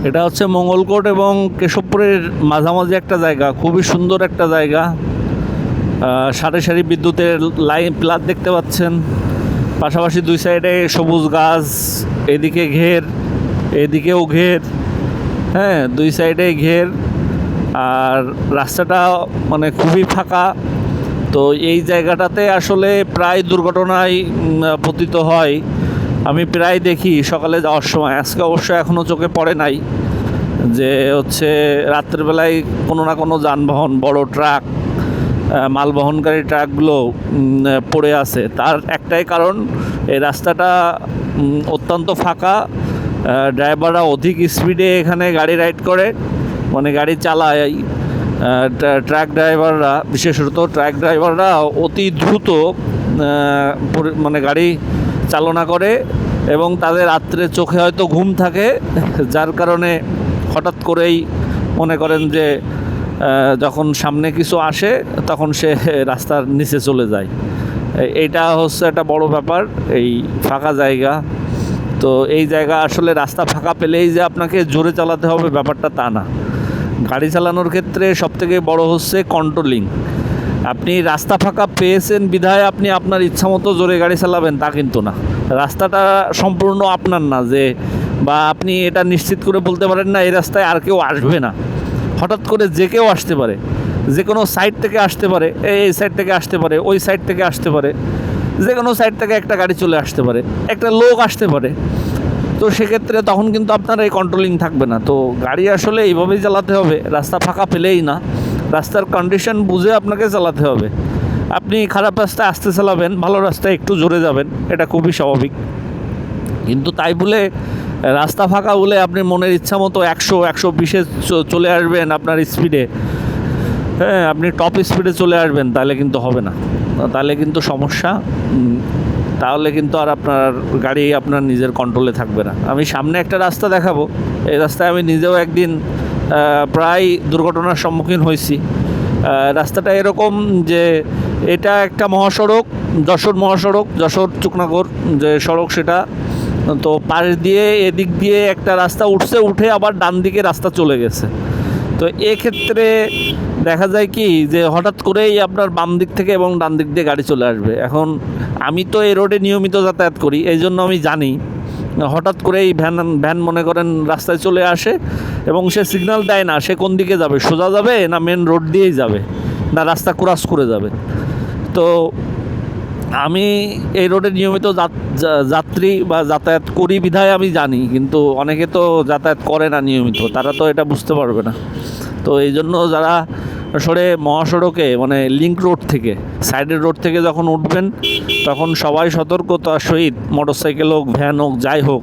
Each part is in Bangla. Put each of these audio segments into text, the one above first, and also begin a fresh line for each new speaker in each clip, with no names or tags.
এটা হচ্ছে মঙ্গলকোট এবং কেশবপুরের মাঝামাঝি একটা জায়গা, খুবই সুন্দর একটা জায়গা। সারি সারি বিদ্যুতের লাইন প্লাট দেখতে পাচ্ছেন, পাশাপাশি দুই সাইডে সবুজ গাছ, এদিকে ঘের, এদিকেও ঘের, হ্যাঁ দুই সাইডে ঘের, আর রাস্তাটা মানে খুবই ফাঁকা। তো এই জায়গাটাতে আসলে প্রায় দুর্ঘটনায় পতিত হয়, আমি প্রায় দেখি সকালে যাওয়ার সময়। আজকে অবশ্য এখনও চোখে পড়ে নাই যে হচ্ছে রাত্রেবেলায় কোনো না কোনো যানবাহন, বড় ট্রাক, মালবহনকারী ট্রাকগুলো পড়ে আছে। তার একটাই কারণ, এই রাস্তাটা অত্যন্ত ফাঁকা, ড্রাইভাররা অধিক স্পিডে এখানে গাড়ি রাইড করে, মানে গাড়ি চালায়। ট্রাক ড্রাইভাররা, বিশেষত ট্রাক ড্রাইভাররা অতি দ্রুত মানে গাড়ি চালনা করে, এবং তাদের রাত্রে চোখে হয়তো ঘুম থাকে, যার কারণে হঠাৎ করেই মনে করেন যে যখন সামনে কিছু আসে তখন সে রাস্তার নিচে চলে যায়। এইটা হচ্ছে একটা বড় ব্যাপার, এই ফাঁকা জায়গা। তো এই জায়গা আসলে রাস্তা ফাঁকা পেলেই যে আপনাকে জোরে চালাতে হবে ব্যাপারটা তা না। গাড়ি চালানোর ক্ষেত্রে সবথেকে বড় হচ্ছে কন্ট্রোলিং। আপনি রাস্তা ফাঁকা পেয়েছেন বিধায় আপনি আপনার ইচ্ছা মতো জোরে গাড়ি চালাবেন তা কিন্তু না। রাস্তাটা সম্পূর্ণ আপনার না, যে বা আপনি এটা নিশ্চিত করে বলতে পারেন না এই রাস্তায় আর কেউ আসবে না। হঠাৎ করে যে কেউ আসতে পারে, যে কোনো সাইড থেকে আসতে পারে, এই সাইড থেকে আসতে পারে, ওই সাইড থেকে আসতে পারে, যে কোনো সাইড থেকে একটা গাড়ি চলে আসতে পারে, একটা লোক আসতে পারে। তো সেক্ষেত্রে তখন কিন্তু আপনার এই কন্ট্রোলিং থাকবে না। তো গাড়ি আসলে এইভাবেই চালাতে হবে, রাস্তা ফাঁকা পেলেই না, রাস্তার কন্ডিশন বুঝে আপনাকে চালাতে হবে। আপনি খারাপ রাস্তায় আস্তে চালাবেন, ভালো রাস্তায় একটু জোরে যাবেন, এটা খুবই স্বাভাবিক। কিন্তু তাই বলে রাস্তা ফাঁকা বলে আপনি মনের ইচ্ছা মতো 100-120-এ চলে আসবেন আপনার স্পিডে, হ্যাঁ আপনি টপ স্পিডে চলে আসবেন, তাহলে কিন্তু হবে না, তাহলে কিন্তু সমস্যা। তাহলে কিন্তু আর আপনার গাড়ি আপনার নিজের কন্ট্রোলে থাকবে না। আমি সামনে একটা রাস্তা দেখাবো, এই রাস্তায় আমি নিজেও একদিন প্রায় দুর্ঘটনার সম্মুখীন হয়েছি। রাস্তাটা এরকম যে এটা একটা মহাসড়ক, যশোর মহাসড়ক, যশোর চুকনাগর যে সড়ক সেটা। তো পাশ দিয়ে এদিক দিয়ে একটা রাস্তা উঠছে, উঠে আবার ডান দিকে রাস্তা চলে গেছে। তো এক্ষেত্রে দেখা যায় কি যে হঠাৎ করেই আপনার বাম দিক থেকে এবং ডান দিক দিয়ে গাড়ি চলে আসবে। এখন আমি তো এই রোডে নিয়মিত যাতায়াত করি, এই জন্য আমি জানি হঠাৎ করেই ভ্যান মনে করেন রাস্তায় চলে আসে এবং সে সিগন্যাল দেয় না সে কোন দিকে যাবে, সোজা যাবে না মেন রোড দিয়েই যাবে না রাস্তা ক্রস করে যাবে। তো আমি এই রোডে নিয়মিত যাত্রী বা যাতায়াত করি বিধায় আমি জানি, কিন্তু অনেকে তো যাতায়াত করে না নিয়মিত, তারা তো এটা বুঝতে পারবে না। তো এই জন্য যারা আসলে মহাসড়কে মানে লিঙ্ক রোড থেকে, সাইডের রোড থেকে যখন উঠবেন তখন সবাই সতর্কতার সহিত, মোটরসাইকেল হোক, ভ্যান হোক, যাই হোক,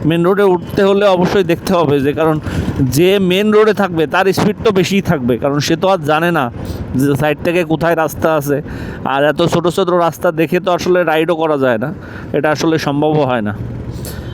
মেন রোডে উঠতে হলে অবশ্যই দেখতে হবে যে, কারণ যে মেন রোডে থাকবে তার স্পিড তো বেশিই থাকবে, কারণ সে তো আর জানে না যে সাইড থেকে কোথায় রাস্তা আছে। আর এত ছোটো ছোটো রাস্তা দেখে তো আসলে রাইডও করা যায় না, এটা আসলে সম্ভবও হয় না।